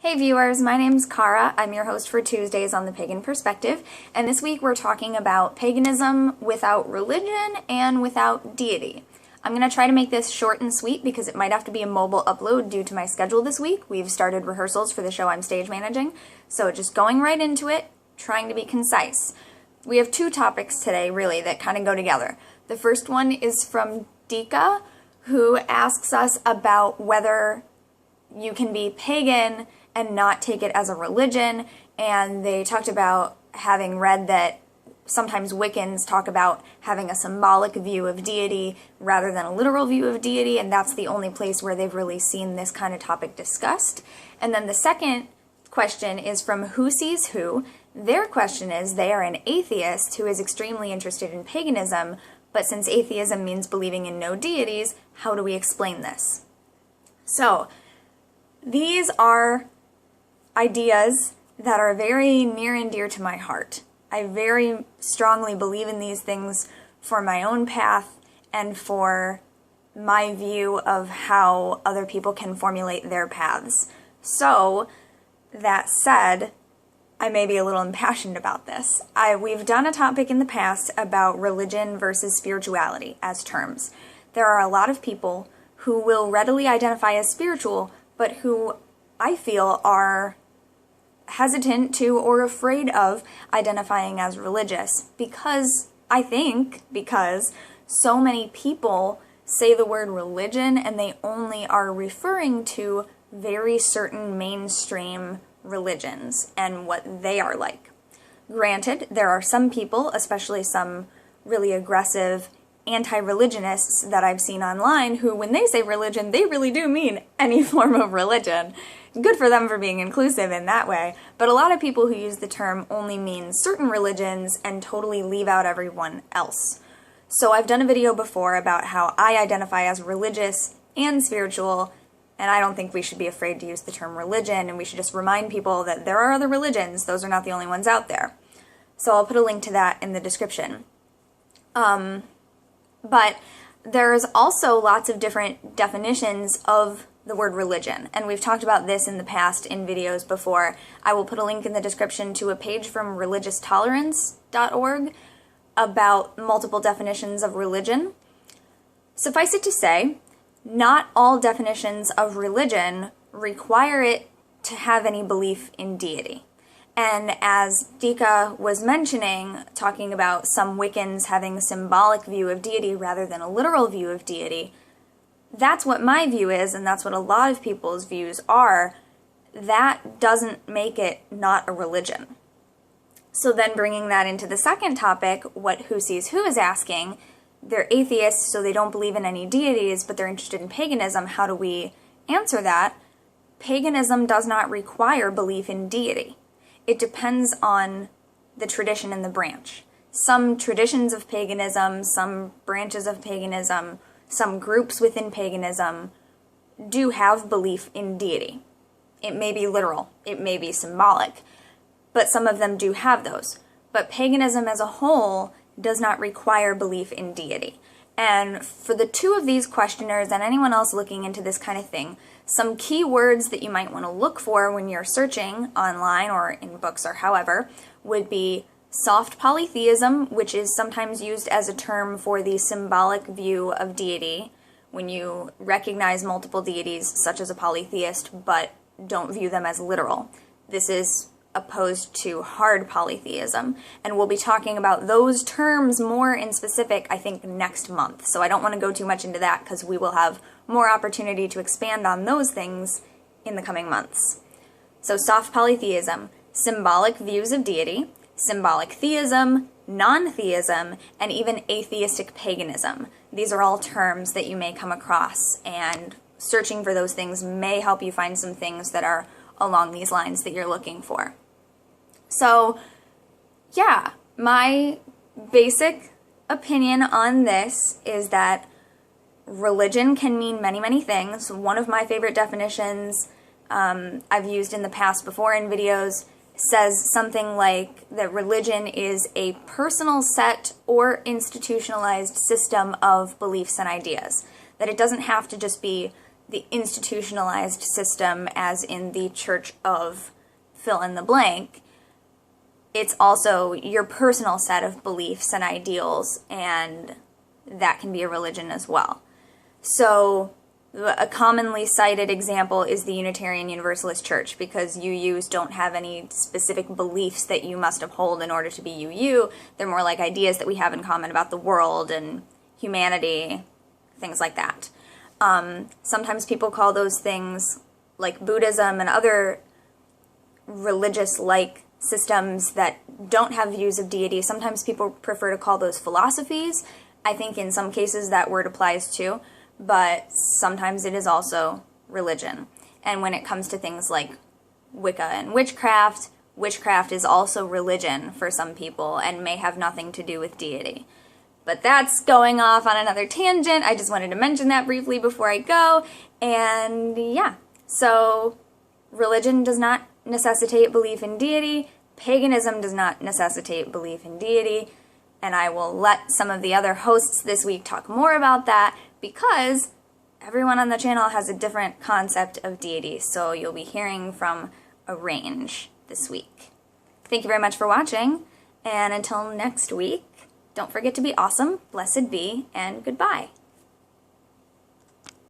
Hey viewers, my name's Kara. I'm your host for Tuesdays on the Pagan Perspective, and this week we're talking about paganism without religion and without deity. I'm going to try to make this short and sweet because it might have to be a mobile upload due to my schedule this week. We've started rehearsals for the show I'm stage managing, so just going right into it, trying to be concise. We have two topics today, really, that kind of go together. The first one is from Dika, who asks us about whether you can be pagan and not take it as a religion, and they talked about having read that sometimes Wiccans talk about having a symbolic view of deity rather than a literal view of deity, and that's the only place where they've really seen this kind of topic discussed. And then the second question is from Who Sees Who. Their question is, they are an atheist who is extremely interested in paganism, but since atheism means believing in no deities, how do we explain this? So, these are ideas that are very near and dear to my heart. I very strongly believe in these things for my own path and for my view of how other people can formulate their paths. So, that said, I may be a little impassioned about this. We've done a topic in the past about religion versus spirituality as terms. There are a lot of people who will readily identify as spiritual, but who I feel are hesitant to or afraid of identifying as religious because so many people say the word religion and they only are referring to very certain mainstream religions and what they are like. Granted, there are some people, especially some really aggressive anti-religionists that I've seen online who, when they say religion, they really do mean any form of religion. Good for them for being inclusive in that way, but a lot of people who use the term only mean certain religions and totally leave out everyone else. So I've done a video before about how I identify as religious and spiritual, and I don't think we should be afraid to use the term religion, and we should just remind people that there are other religions, those are not the only ones out there. So I'll put a link to that in the description. But there's also lots of different definitions of the word religion, and we've talked about this in the past in videos before. I will put a link in the description to a page from religioustolerance.org about multiple definitions of religion. Suffice it to say, not all definitions of religion require it to have any belief in deity. And as Dika was mentioning, talking about some Wiccans having a symbolic view of deity rather than a literal view of deity, that's what my view is, and that's what a lot of people's views are. That doesn't make it not a religion. So then bringing that into the second topic, what Who Sees Who is asking, they're atheists, so they don't believe in any deities, but they're interested in paganism. How do we answer that? Paganism does not require belief in deity. It depends on the tradition and the branch. Some traditions of paganism, some branches of paganism, some groups within paganism do have belief in deity. It may be literal, it may be symbolic, but some of them do have those. But paganism as a whole does not require belief in deity. And for the two of these questioners and anyone else looking into this kind of thing, some key words that you might want to look for when you're searching online or in books or however would be soft polytheism, which is sometimes used as a term for the symbolic view of deity, when you recognize multiple deities such as a polytheist but don't view them as literal. This is opposed to hard polytheism, and we'll be talking about those terms more in specific, I think, next month. So I don't want to go too much into that because we will have more opportunity to expand on those things in the coming months. So soft polytheism, symbolic views of deity, symbolic theism, non-theism, and even atheistic paganism. These are all terms that you may come across, and searching for those things may help you find some things that are along these lines that you're looking for. So, yeah, my basic opinion on this is that religion can mean many, many things. One of my favorite definitions I've used in the past before in videos says something like that religion is a personal set or institutionalized system of beliefs and ideas. That it doesn't have to just be the institutionalized system, as in the Church of fill in the blank. It's also your personal set of beliefs and ideals, and that can be a religion as well. So a commonly cited example is the Unitarian Universalist Church, because UUs don't have any specific beliefs that you must uphold in order to be UU. They're more like ideas that we have in common about the world and humanity, things like that. Sometimes people call those things, like Buddhism and other religious-like systems that don't have views of deity, sometimes people prefer to call those philosophies. I think in some cases that word applies too, but sometimes it is also religion. And when it comes to things like Wicca and witchcraft, witchcraft is also religion for some people and may have nothing to do with deity. But that's going off on another tangent. I just wanted to mention that briefly before I go. And yeah, so religion does not necessitate belief in deity. Paganism does not necessitate belief in deity. And I will let some of the other hosts this week talk more about that, because everyone on the channel has a different concept of deity. So you'll be hearing from a range this week. Thank you very much for watching. And until next week, don't forget to be awesome, blessed be, and goodbye.